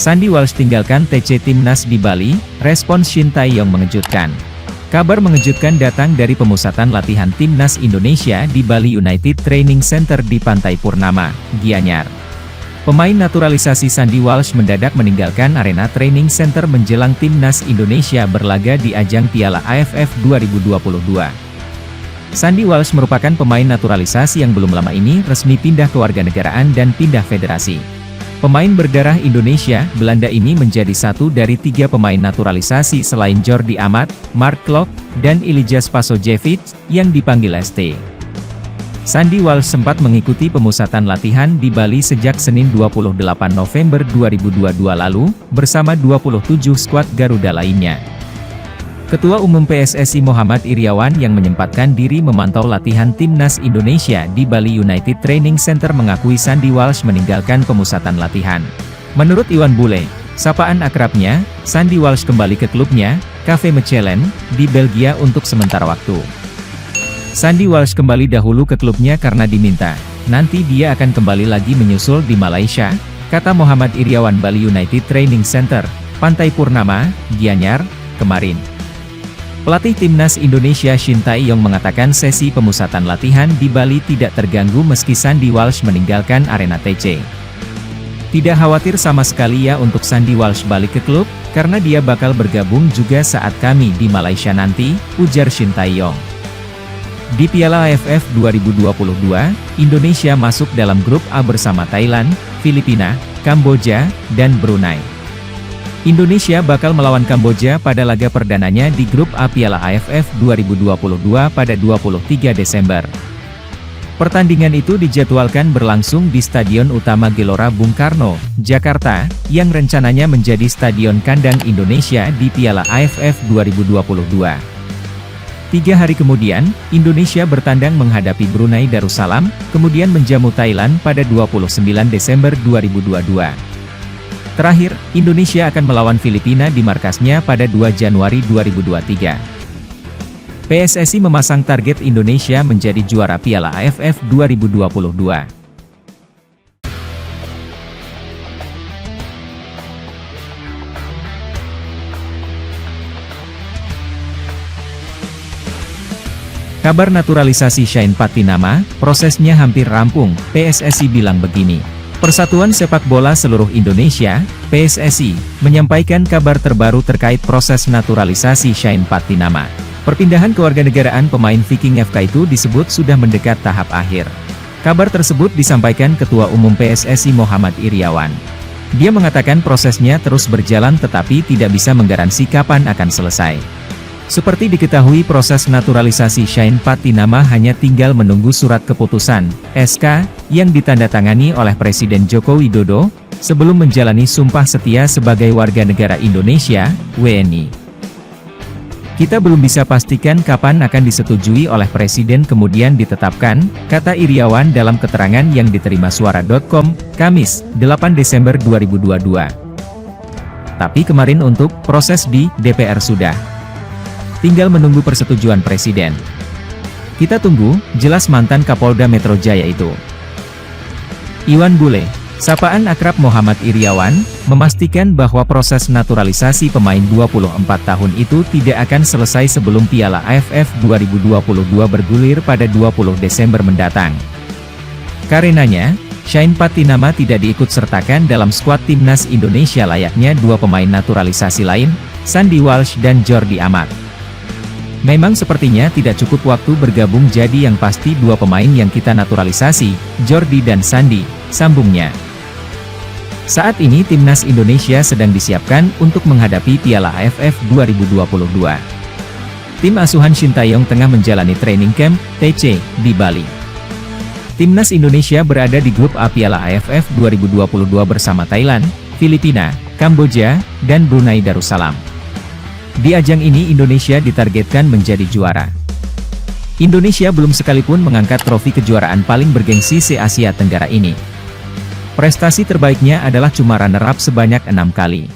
Sandy Walsh tinggalkan TC Timnas di Bali, respons Shin Tae-yong mengejutkan. Kabar mengejutkan datang dari pemusatan latihan Timnas Indonesia di Bali United Training Center di Pantai Purnama, Gianyar. Pemain naturalisasi Sandy Walsh mendadak meninggalkan arena training center menjelang Timnas Indonesia berlaga di ajang Piala AFF 2022. Sandy Walsh merupakan pemain naturalisasi yang belum lama ini resmi pindah kewarganegaraan dan pindah federasi. Pemain berdarah Indonesia, Belanda ini menjadi satu dari 3 pemain naturalisasi selain Jordi Amat, Mark Klok, dan Ilija Spasojevic, yang dipanggil ST. Sandy Walsh sempat mengikuti pemusatan latihan di Bali sejak Senin 28 November 2022 lalu, bersama 27 skuad Garuda lainnya. Ketua Umum PSSI Muhammad Iryawan yang menyempatkan diri memantau latihan Timnas Indonesia di Bali United Training Center mengakui Sandy Walsh meninggalkan pemusatan latihan. Menurut Iwan Bule, sapaan akrabnya, Sandy Walsh kembali ke klubnya, Cafe Mechelen, di Belgia untuk sementara waktu. Sandy Walsh kembali dahulu ke klubnya karena diminta. Nanti dia akan kembali lagi menyusul di Malaysia, kata Muhammad Iryawan Bali United Training Center, Pantai Purnama, Gianyar, kemarin. Pelatih Timnas Indonesia Shin Tae-yong mengatakan sesi pemusatan latihan di Bali tidak terganggu meski Sandy Walsh meninggalkan arena TC. Tidak khawatir sama sekali ya untuk Sandy Walsh balik ke klub, karena dia bakal bergabung juga saat kami di Malaysia nanti, ujar Shin Tae-yong. Di Piala AFF 2022, Indonesia masuk dalam grup A bersama Thailand, Filipina, Kamboja, dan Brunei. Indonesia bakal melawan Kamboja pada laga perdananya di grup A Piala AFF 2022 pada 23 Desember. Pertandingan itu dijadwalkan berlangsung di Stadion Utama Gelora Bung Karno, Jakarta, yang rencananya menjadi stadion kandang Indonesia di Piala AFF 2022. 3 hari kemudian, Indonesia bertandang menghadapi Brunei Darussalam, kemudian menjamu Thailand pada 29 Desember 2022. Terakhir, Indonesia akan melawan Filipina di markasnya pada 2 Januari 2023. PSSI memasang target Indonesia menjadi juara Piala AFF 2022. Kabar naturalisasi Shane Patinama, prosesnya hampir rampung, PSSI bilang begini. Persatuan Sepak Bola Seluruh Indonesia, PSSI, menyampaikan kabar terbaru terkait proses naturalisasi Shane Patinama. Perpindahan kewarganegaraan pemain Viking FK itu disebut sudah mendekat tahap akhir. Kabar tersebut disampaikan Ketua Umum PSSI Muhammad Iryawan. Dia mengatakan prosesnya terus berjalan tetapi tidak bisa menggaransi kapan akan selesai. Seperti diketahui proses naturalisasi Shane Patinama hanya tinggal menunggu surat keputusan, SK, yang ditandatangani oleh Presiden Joko Widodo, sebelum menjalani sumpah setia sebagai warga negara Indonesia, WNI. Kita belum bisa pastikan kapan akan disetujui oleh Presiden kemudian ditetapkan, kata Iryawan dalam keterangan yang diterima Suara.com, Kamis, 8 Desember 2022. Tapi kemarin untuk proses di DPR sudah. Tinggal menunggu persetujuan Presiden. Kita tunggu, jelas mantan Kapolda Metro Jaya itu. Iwan Bule, sapaan akrab Muhammad Iryawan, memastikan bahwa proses naturalisasi pemain 24 tahun itu tidak akan selesai sebelum Piala AFF 2022 bergulir pada 20 Desember mendatang. Karenanya, Shane Patinama tidak diikut sertakan dalam skuad Timnas Indonesia layaknya 2 pemain naturalisasi lain, Sandy Walsh dan Jordi Amat. Memang sepertinya tidak cukup waktu bergabung jadi yang pasti 2 pemain yang kita naturalisasi, Jordi dan Sandy, sambungnya. Saat ini Timnas Indonesia sedang disiapkan untuk menghadapi Piala AFF 2022. Tim asuhan Shin Tae-yong tengah menjalani training camp, TC, di Bali. Timnas Indonesia berada di grup A Piala AFF 2022 bersama Thailand, Filipina, Kamboja, dan Brunei Darussalam. Di ajang ini Indonesia ditargetkan menjadi juara. Indonesia belum sekalipun mengangkat trofi kejuaraan paling bergengsi se-Asia Tenggara ini. Prestasi terbaiknya adalah cuma runner-up sebanyak 6 kali.